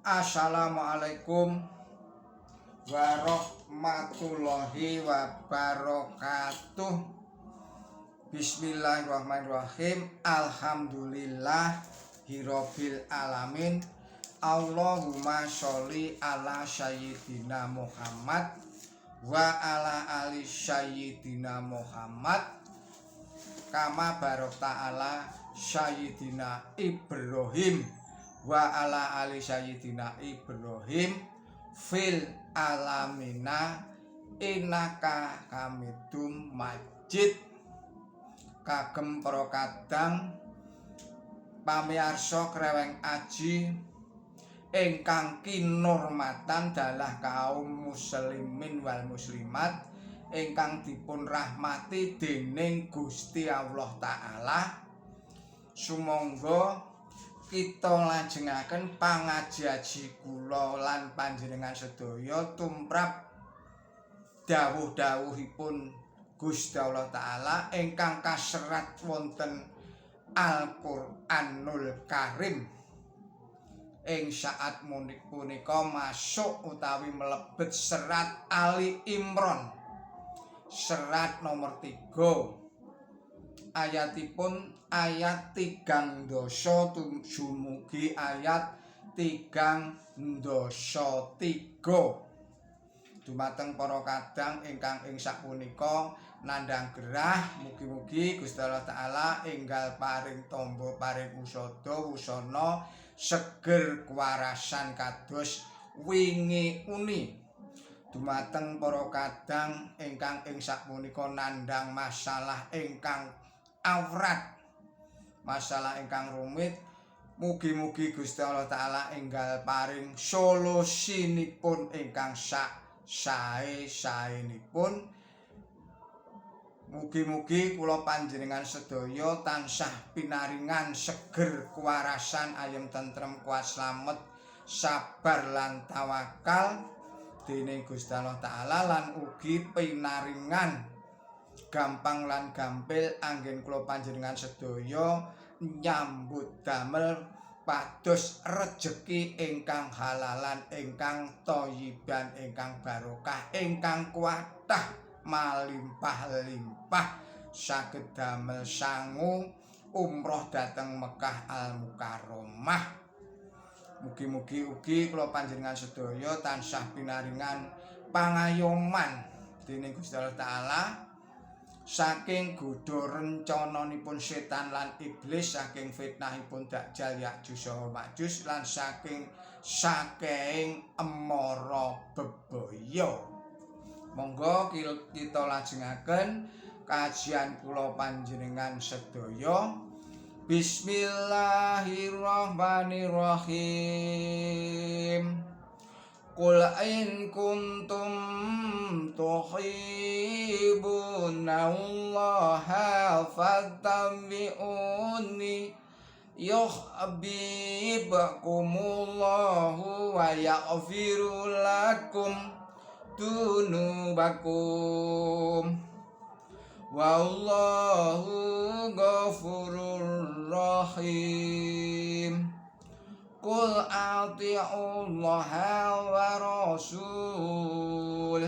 Assalamualaikum warahmatullahi wabarakatuh. Bismillahirrahmanirrahim. Alhamdulillahirabbil alamin. Allahumma sholli ala sayyidina Muhammad wa ala ali sayyidina Muhammad kama barokta ala sayyidina Ibrahim wa ala ali sayyidina Ibrahim fil alamina innaka hamidum majid. Kagem para kadang pamirsa kreweng aji ingkang kinurmatan dalah kaum muslimin wal muslimat ingkang dipun rahmati dening Gusti Allah Ta'ala. Sumangga kita lajengaken pangaji-aji kula lan panjenengan sedaya tumrap dawuh-dawuhipun Gusti Allah Ta'ala ingkang kaserat wonten Al-Qur'anul Karim. Ing saat punika masuk utawi mlebet serat Ali Imran serat nomor 3 ayatipun ayat 3 dumugi ayat 3 dumateng para kadang ingkang ing sapunika nandhang gerah mugi-mugi Gusti Allah Ta'ala enggal paring tombo paring usada wusana seger kewarasan kados wingi uni. Dumateng para kadang ingkang ing sapunika nandhang masalah ingkang awrat, masalah ingkang rumit, mugi-mugi Gusti Allah Ta'ala enggal paring solusinipun ingkang sae-saenipun. Mugi-mugi kula panjenengan sedaya tansah pinaringan seger kewarasan ayem tentrem kuat slamet sabar lan tawakal dening Gusti Allah Ta'ala lan ugi pinaringan gampang lan gampil anggen kula panjenengan sedaya nyambut damel pados rejeki ingkang halalan ingkang thayyiban ingkang barokah ingkang kuatah malimpah-limpah saged damel sangu umroh dhateng Mekah Al-Mukarramah. Mugi-mugi ugi kula panjenengan sedaya tansah pinaringan pangayoman dening Gusti Allah Ta'ala saking godha rencananipun setan lan iblis, saking fitnahipun Dajjal Ya'juj wa Ma'juj lan saking emara bebaya. Monggo kita lajengaken kajian kula panjenengan sedaya. Bismillahirrahmanirrahim. Qul in kuntum tuhibbunallaha fattabi'uni yuhibbukumullahu wa yaghfir lakum dunubakum wallahu ghafurur rahim. Qul ati'ullaha wa rasul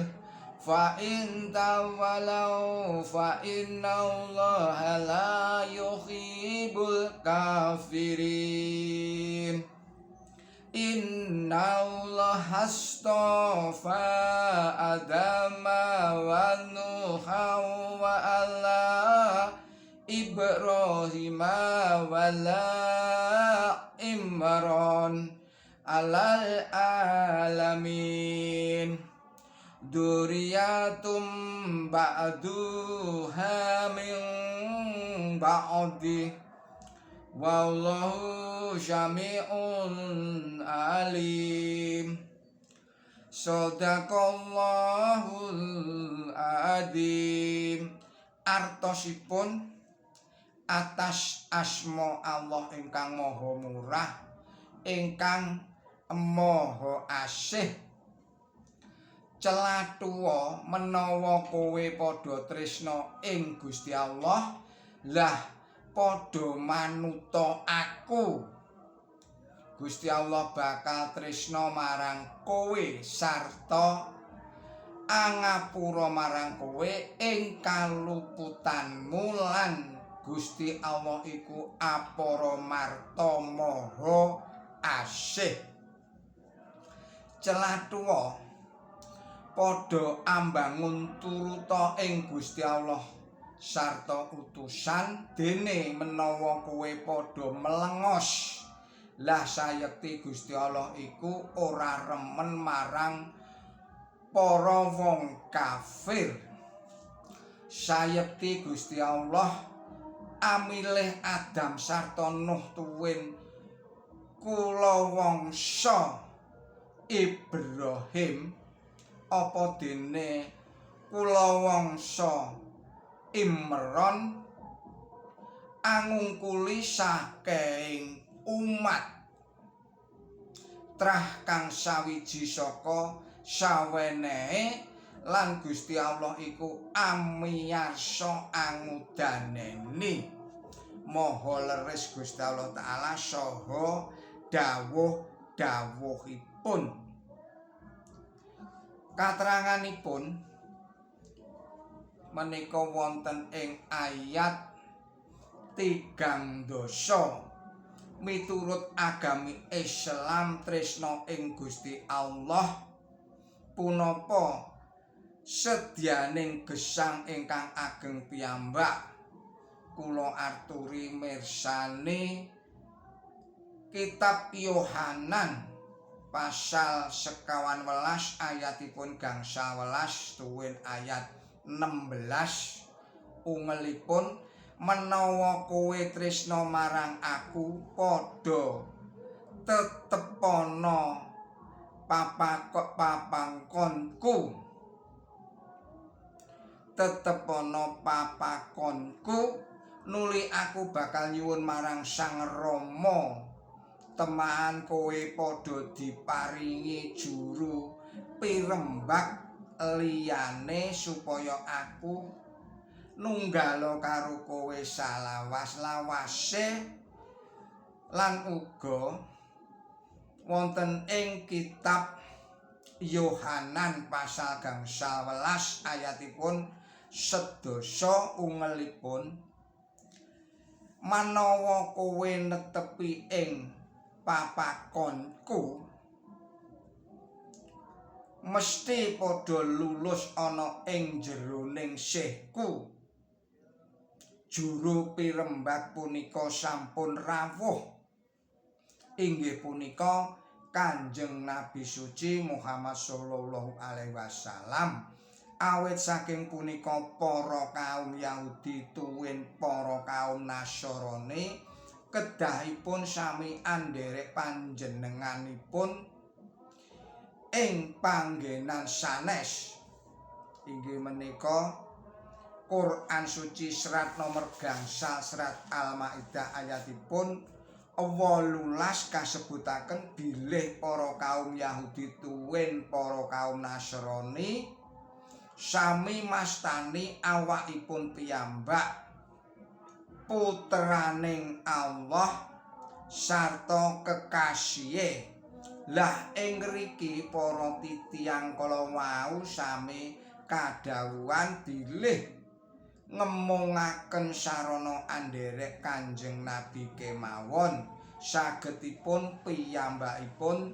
fa in tawallaw fa innallaha la yuhibbul kafirin. Innallaha astafa Adama wa Nuha wa ala Ibrahim wa la Imran alal alamin. Duriyatum ba'duha min ba'di wallahu syami'un alim. Shadaqallahul adzim. Artosipun atas asma Allah ingkang maha murah ingkang maha asih. Celathuwa menawa kowe padha tresna ing Gusti Allah, lah padha manuta aku Gusti Allah bakal tresna marang kowe sarta angapura marang kowe ing kaluputanmu lan Gusti Allah iku apara marta maha asih. Celathuwa padha ambangun turuta ing Gusti Allah sarta utusan dene menawa kowe padha melengos lah sayekti Gusti Allah iku ora remen marang para wong kafir. Sayekti Gusti Allah amilih Adam sarta Nuh tuwin kulawangsa Ibrahim apa dene kulawangsa Imron angungkuli saking umat trah kang sawiji saka sawenehe lan Gusti Allah iku amiyarsa angudaneni maha leres Gusti Allah taala saha dawuh-dawuhipun. Kateranganipun menika wonten ing ayat 3 miturut agami Islam tresna ing Gusti Allah punapa sedyaning gesang ingkang ageng piyambak kula aturi mirsani kitab Yohanan pasal 11 ayatipun gangsal 11 tuwin ayat 16 ungelipun menawa kowe tresna marang aku padha tetepana papangkonku nuli aku bakal nyuwun marang Sang Rama temahan kowe padha diparingi juru pirembag liyane supaya aku nunggala karo kowe salawas-lawase. Lan uga wonten ing kitab Yohanan pasal gangsal 11 ayatipun 11 ungelipun manawa kowe netepi ing papakonku mesti padha lulus ana ing jeroning sihku. Juru pirembag punika sampun rawuh, inggih punika Kanjeng Nabi suci Muhammad sallallahu alaihi wasallam. Awit saking punika para kaum Yahudi tuwin para kaum Nasrani kedahipun sami andherek panjenenganipun ing panggenan sanes, inggih menika Quran suci serat nomor gangsal serat Al-Maidah ayatipun 18 kasebutaken bilih para kaum Yahudi tuwin para kaum Nasrani sami mastani awakipun piyambak putraning Allah sarta kekasih. Lah ing ngriki para titiyang kala wau sami kadhawuhan bilih ngemungaken sarana andherek Kanjeng Nabi kemawon sagedipun piyambakipun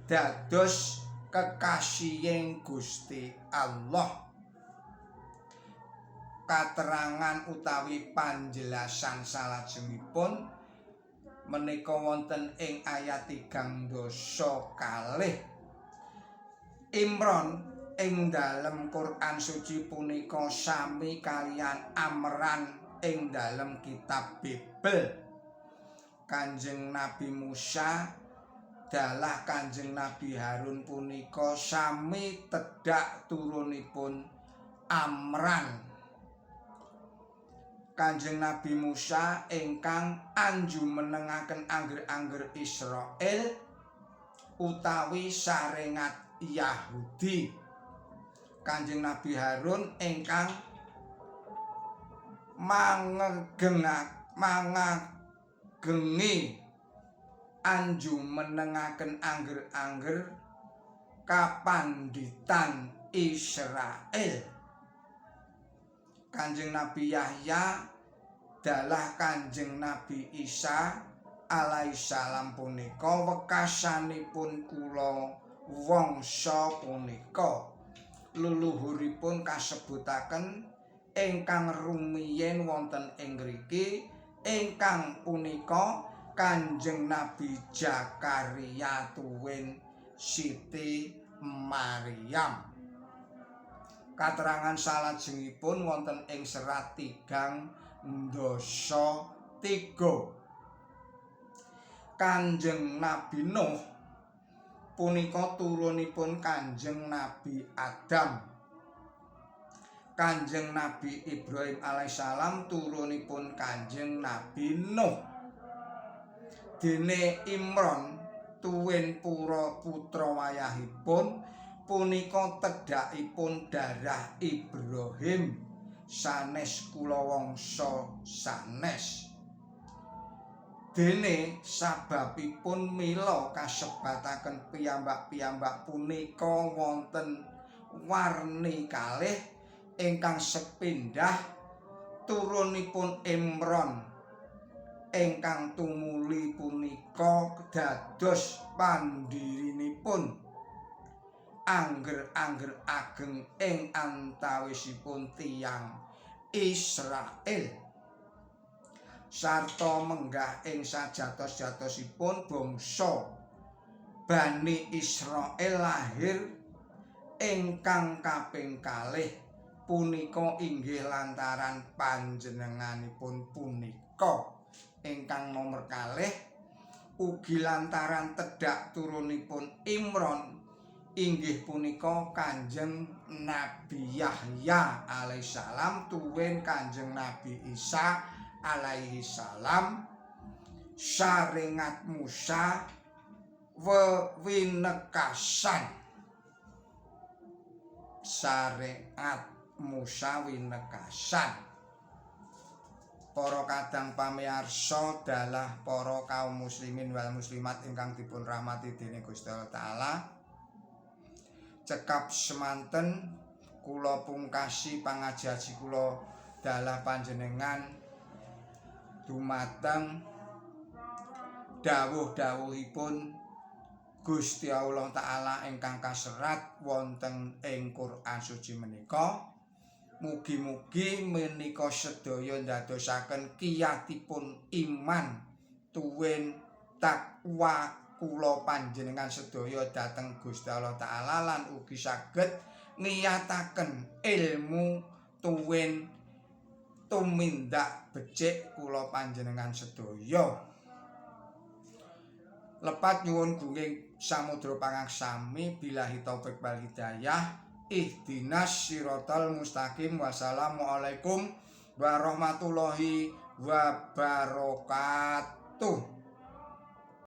dados kekasihing Gusti Allah. Katerangan utawi panjelasan salajengipun menika wonten ing ayat 3 kalih Imron ing dalem Quran suci punika sami kalian Amran ing dalem kitab Bible. Kanjeng Nabi Musa dalah Kanjeng Nabi Harun punika sami tedhak turunipun Amran. Kanjeng Nabi Musa ingkang anjumenengaken angger-angger Israel utawi sarengat Yahudi. Kanjeng Nabi Harun ingkang mangagengi anjumenengaken angger-angger kapandhitan Israel. Kanjeng Nabi Yahya dalah Kanjeng Nabi Isa alaihissalam punika wekasanipun kula wangsa punika luluhuripun kasebutaken ingkang rumiyin wonten ing ngriki ingkang punika Kanjeng Nabi Zakaria tuwin Siti Maryam. Katerangan salajengipun wonten ing serat 3:3. Kanjeng Nabi Nuh punika turunipun Kanjeng Nabi Adam. Kanjeng Nabi Ibrahim alaihissalam turunipun Kanjeng Nabi Nuh. Dene Imron tuwin putra wayahipun punika tedhakipun darah Ibrahim sanes kula wangsa sanes. Dene sababipun mila kasebataken piyambak-piyambak punika wonten warni kalih ingkang sepindhah turunipun Imron ingkang tumuli punika dados pandhirinipun angger-angger ageng ing antawisipun tiyang Israel sarta menggah ing sajatos-jatosipun bangsa Bani Israel lahir ingkang kaping kalih punika inggih lantaran panjenenganipun punika ingkang nomor kalih ugi lantaran tedhak turunipun Imron inggih punika Kanjeng Nabi Yahya alaihissalam tuwin Kanjeng Nabi Isa alaihissalam sarengat Musa winekasan. Sarengat Musa winekasan. Para kadang pamiyarsa dalah para kaum muslimin wal muslimat ingkang dipun rahmati dening Gusti Allah Taala. Cekap semanten kula pungkasi pangaji kula dalah panjenengan dumateng dawuh-dawuhipun Gusti Allah Ta'ala ingkang kaserat wonten ing Quran suci menika. Mugi-mugi menika sedaya ndadosaken kiyatipun iman tuwin takwa kula panjenengan sedaya dhateng Gusti Allah Ta'ala lan ugi saged ngiyataken ilmu tuwin tumindak becik kula panjenengan sedaya. Lepat nyuwun gunging samudra pangaksami billahi taufik wal hidayah. Ihdinas siratal mustaqim. Wassalamualaikum warahmatullahi wabarakatuh.